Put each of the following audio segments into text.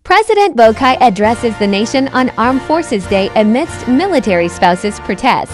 President Boakia addresses the nation on Armed Forces Day amidst military spouses' protest.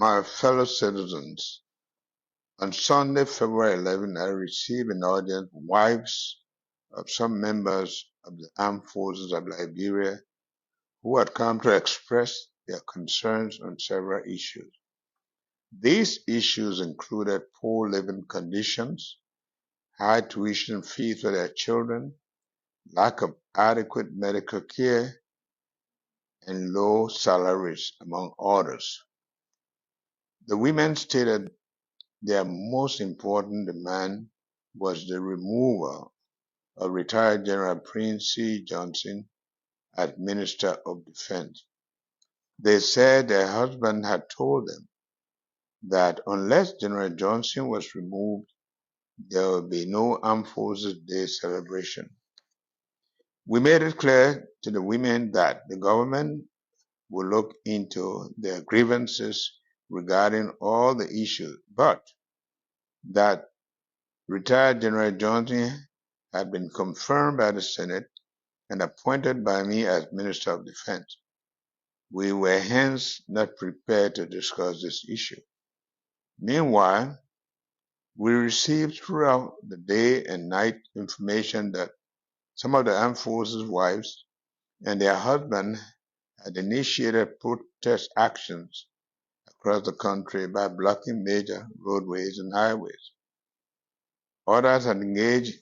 My fellow citizens, on Sunday, February 11, I received an audience from wives of some members of the armed forces of Liberia who had come to express their concerns on several issues. These issues included poor living conditions, high tuition fees for their children, lack of adequate medical care, and low salaries, among others. The women stated their most important demand was the removal of retired General Prince C. Johnson as Minister of Defense. They said their husband had told them that unless General Johnson was removed, there would be no Armed Forces Day celebration. We made it clear to the women that the government would look into their grievances regarding all the issues, but that retired General Johnson had been confirmed by the Senate and appointed by me as Minister of Defense. We were hence not prepared to discuss this issue. Meanwhile, we received throughout the day and night information that some of the armed forces wives and their husbands had initiated protest actions across the country by blocking major roadways and highways. Others had engaged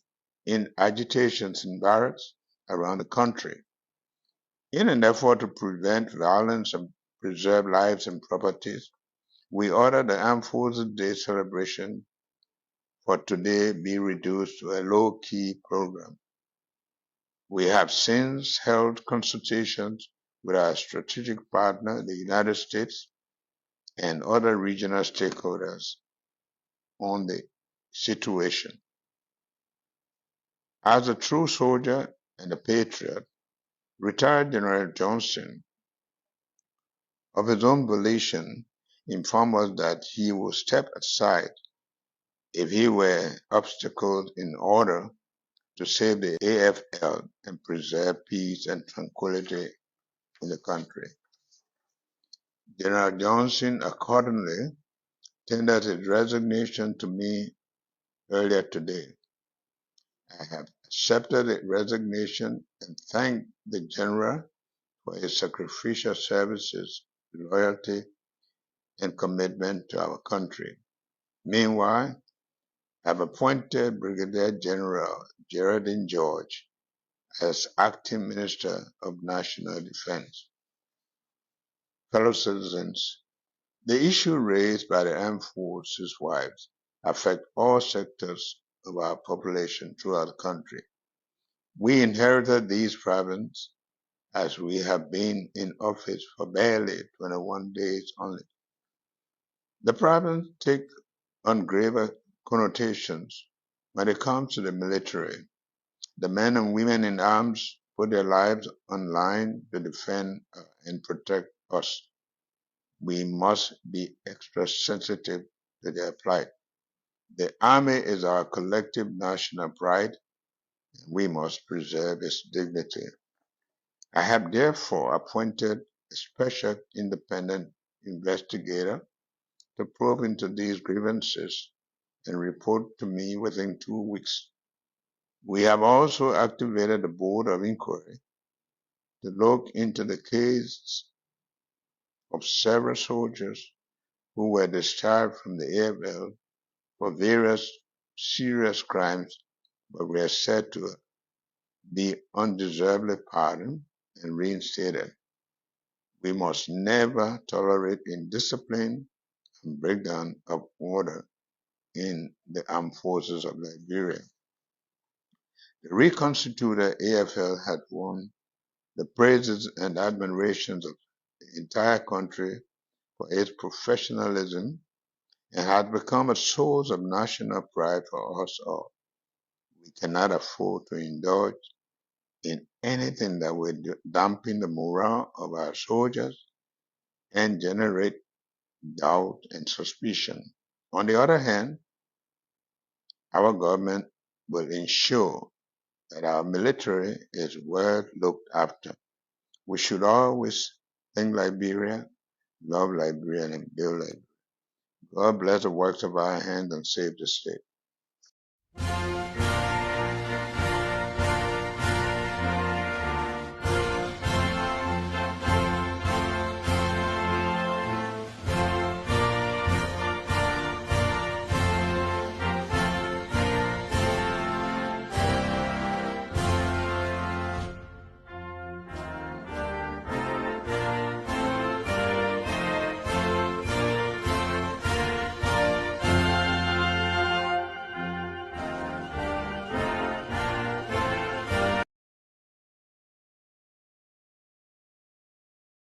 in agitations in barracks around the country. In an effort to prevent violence and preserve lives and properties, we ordered the Armed Forces Day celebration for today be reduced to a low-key program. We have since held consultations with our strategic partner, the United States, and other regional stakeholders on the situation. As a true soldier and a patriot, retired General Johnson, of his own volition, informed us that he would step aside if he were obstacled in order to save the AFL and preserve peace and tranquility in the country. General Johnson accordingly tendered his resignation to me earlier today. I have accepted the resignation and thanked the General for his sacrificial services, loyalty, and commitment to our country. Meanwhile, I have appointed Brigadier General Geraldine George as Acting Minister of National Defense. Fellow citizens, the issue raised by the armed forces wives affect all sectors of our population throughout the country. We inherited these problems as we have been in office for barely 21 days only. The problems take on graver connotations when it comes to the military. The men and women in arms put their lives on line to defend and protect us. We must be extra sensitive to their plight. The Army is our collective national pride, and we must preserve its dignity. I have therefore appointed a special independent investigator to probe into these grievances and report to me within 2 weeks. We have also activated a board of inquiry to look into the case of several soldiers who were discharged from the AFL for various serious crimes but were said to be undeservedly pardoned and reinstated. We must never tolerate indiscipline and breakdown of order in the armed forces of Liberia. The reconstituted AFL had won the praises and admirations of the entire country for its professionalism and had become a source of national pride for us all. We cannot afford to indulge in anything that would dampen the morale of our soldiers and generate doubt and suspicion. On the other hand, our government will ensure that our military is well looked after. We should always think Liberia, love Liberia, and build Liberia. God bless the works of our hands and save the state.